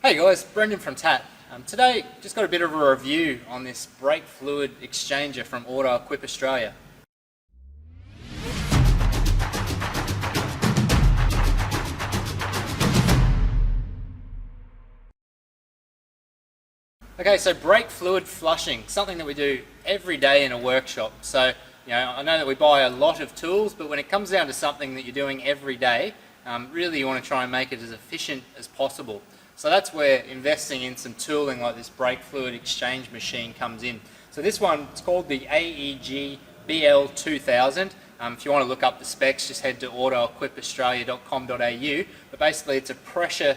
Hey guys, Brendan from TAT. Today, just got a bit of a review on this brake fluid exchanger from Autoequip Australia. Okay, so brake fluid flushing, something that we do every day in a workshop. So, I know that we buy a lot of tools, but when it comes down to something that you're doing every day, really you want to try and make it as efficient as possible. So that's where investing in some tooling like this brake fluid exchange machine comes in. So this one, it's called the AEGBL2000. If you want to look up the specs, just head to autoequipaustralia.com.au. But basically it's a pressure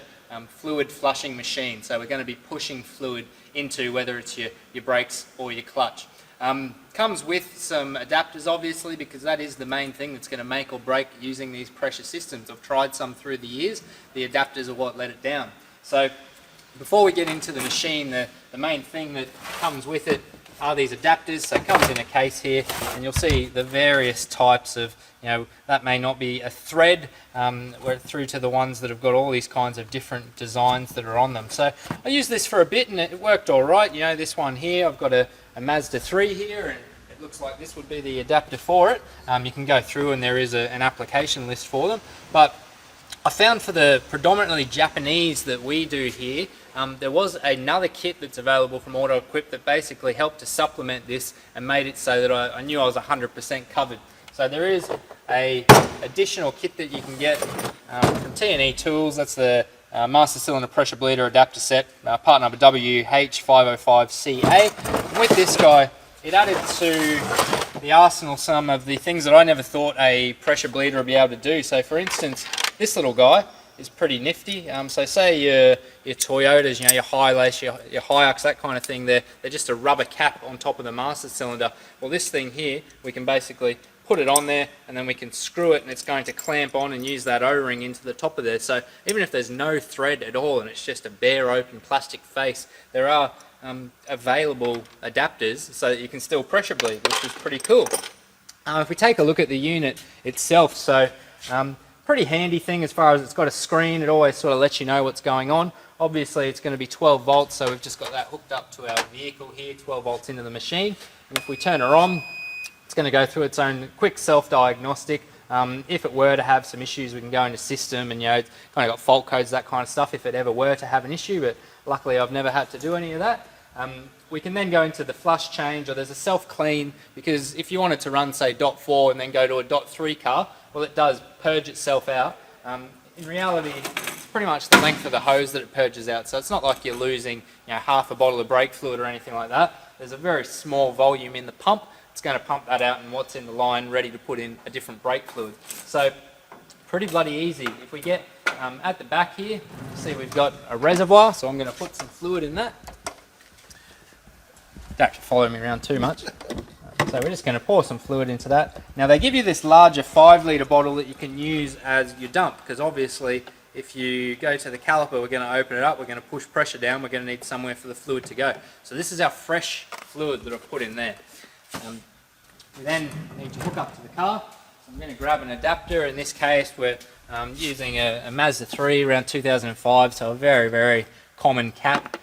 fluid flushing machine. So we're going to be pushing fluid into whether it's your brakes or your clutch. Comes with some adapters obviously, because that is the main thing that's going to make or break using these pressure systems. I've tried some through the years. The adapters are what let it down. So before we get into the machine, the main thing that comes with it are these adapters. So it comes in a case here, and you'll see the various types of, that may not be a thread, we're through to the ones that have got all these kinds of different designs that are on them. So I used this for a bit and it worked all right. This one here, I've got a Mazda 3 here, and it looks like this would be the adapter for it. You can go through and there is an application list for them. But I found for the predominantly Japanese that we do here, there was another kit that's available from Autoequip that basically helped to supplement this and made it so that I knew I was 100% covered. So there is a additional kit that you can get from T&E Tools. That's the Master Cylinder Pressure Bleeder Adapter Set, part number WH505CA. With this guy, it added to the arsenal some of the things that I never thought a pressure bleeder would be able to do. So for instance, this little guy is pretty nifty. So say your Toyotas, your Hilux, your Hilux, that kind of thing, they're just a rubber cap on top of the master cylinder. Well, this thing here, we can basically put it on there and then we can screw it and it's going to clamp on and use that O-ring into the top of there. So even if there's no thread at all and it's just a bare open plastic face, there are available adapters so that you can still pressure bleed, which is pretty cool. If we take a look at the unit itself, so pretty handy thing as far as it's got a screen. It always sort of lets you know what's going on. Obviously it's going to be 12 volts, so we've just got that hooked up to our vehicle here, 12 volts into the machine. And if we turn her on, it's going to go through its own quick self-diagnostic. If it were to have some issues, we can go into system and it's kind of got fault codes, that kind of stuff, if it ever were to have an issue, but luckily I've never had to do any of that. We can then go into the flush change, or there's a self-clean, because if you wanted to run, say, .4 and then go to a .3 car, well, it does purge itself out. In reality, it's pretty much the length of the hose that it purges out, so it's not like you're losing half a bottle of brake fluid or anything like that. There's a very small volume in the pump. It's going to pump that out and what's in the line ready to put in a different brake fluid. So pretty bloody easy. If we get at the back here, see we've got a reservoir, so I'm going to put some fluid in that. Don't have to follow me around too much. So we're just going to pour some fluid into that. Now they give you this larger 5 litre bottle that you can use as your dump, because obviously if you go to the caliper, we're going to open it up, we're going to push pressure down, we're going to need somewhere for the fluid to go. So this is our fresh fluid that I've put in there. We then need to hook up to the car. So I'm going to grab an adapter. In this case we're using a Mazda 3 around 2005, so a very, very common cap.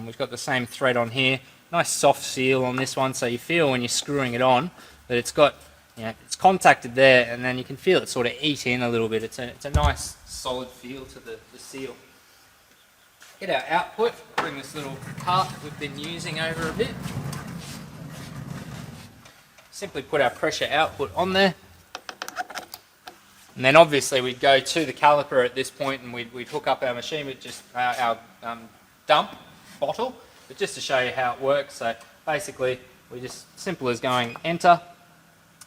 We've got the same thread on here. Nice soft seal on this one, so you feel when you're screwing it on that it's got, it's contacted there, and then you can feel it sort of eat in a little bit. It's a nice solid feel to the seal. Get our output, bring this little cart that we've been using over a bit. Simply put our pressure output on there. And then obviously we'd go to the caliper at this point and we'd hook up our machine with just our dump bottle. But just to show you how it works, so basically we just, simple as going enter.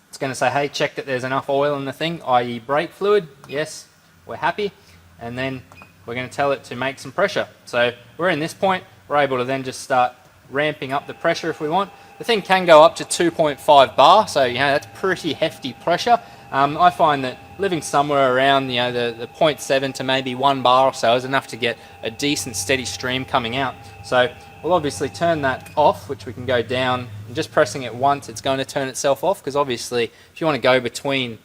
It's going to say, hey, check that there's enough oil in the thing, i.e. brake fluid. Yes, we're happy. And then we're going to tell it to make some pressure. So we're in this point, we're able to then just start ramping up the pressure if we want. The thing can go up to 2.5 bar, so that's pretty hefty pressure. I find that living somewhere around the 0.7 to maybe 1 bar or so is enough to get a decent steady stream coming out. So we'll obviously turn that off, which we can go down, and just pressing it once it's going to turn itself off, because obviously if you want to go between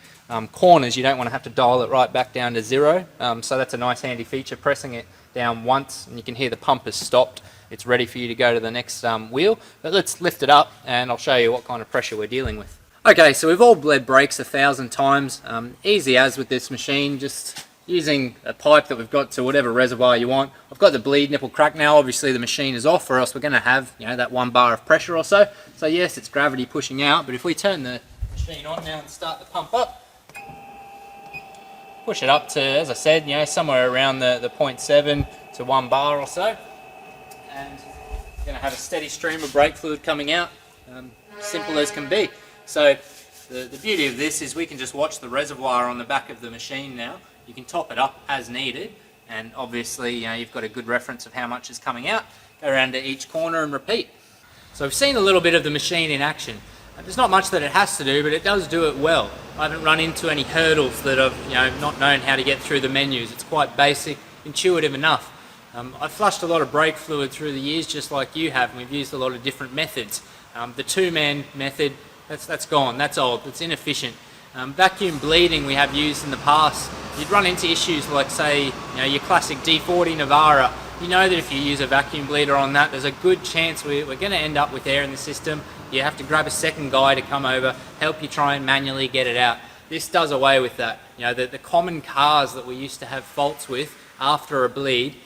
corners you don't want to have to dial it right back down to 0, so that's a nice handy feature. Pressing it down once and you can hear the pump has stopped. It's ready for you to go to the next wheel. But let's lift it up and I'll show you what kind of pressure we're dealing with. Okay, so we've all bled brakes 1,000 times. Easy as with this machine, just using a pipe that we've got to whatever reservoir you want. I've got the bleed nipple crack now. Obviously the machine is off, or else we're going to have, you know, that 1 bar of pressure or so. So yes, it's gravity pushing out, but if we turn the machine on now and start the pump up, push it up to, as I said, you know, somewhere around the 0.7 to 1 bar or so, and you're going to have a steady stream of brake fluid coming out, simple as can be. So the beauty of this is we can just watch the reservoir on the back of the machine now. You can top it up as needed, and obviously, you know, you've got a good reference of how much is coming out. Go around to each corner and repeat. So we've seen a little bit of the machine in action. There's not much that it has to do, but it does do it well. I haven't run into any hurdles that I've, you know, not known how to get through the menus. It's quite basic, intuitive enough. I've flushed a lot of brake fluid through the years, just like you have, and we've used a lot of different methods. The two-man method, that's gone, that's old, it's inefficient. Vacuum bleeding we have used in the past. You'd run into issues like, say, you know, your classic D40 Navara. You know that if you use a vacuum bleeder on that, there's a good chance we're going to end up with air in the system. You have to grab a second guy to come over, help you try and manually get it out. This does away with that. You know, the common cars that we used to have faults with after a bleed,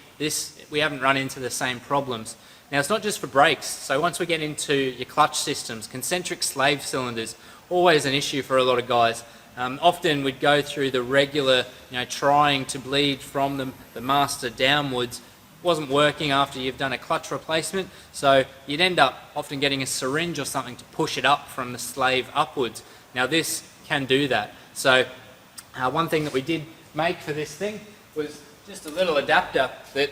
we haven't run into the same problems. Now, it's not just for brakes. So once we get into your clutch systems, concentric slave cylinders, always an issue for a lot of guys. Often we'd go through the regular, you know, trying to bleed from the master downwards. Wasn't working after you've done a clutch replacement, so you'd end up often getting a syringe or something to push it up from the slave upwards. Now this can do that. So one thing that we did make for this thing was just a little adapter that,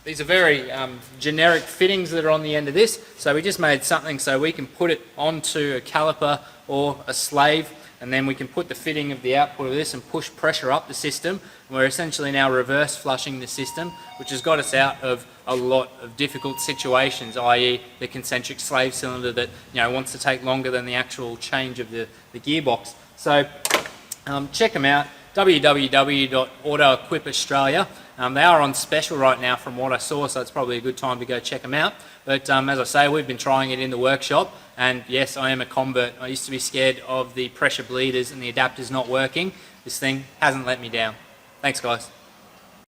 these are very generic fittings that are on the end of this, so we just made something so we can put it onto a caliper or a slave, and then we can put the fitting of the output of this and push pressure up the system. And we're essentially now reverse flushing the system, which has got us out of a lot of difficult situations, i.e. the concentric slave cylinder that, you know, wants to take longer than the actual change of the gearbox. So check them out, www.Autoequip Australia. They are on special right now from what I saw, so it's probably a good time to go check them out. But as I say, we've been trying it in the workshop, and yes, I am a convert. I used to be scared of the pressure bleeders and the adapters not working. This thing hasn't let me down. Thanks, guys.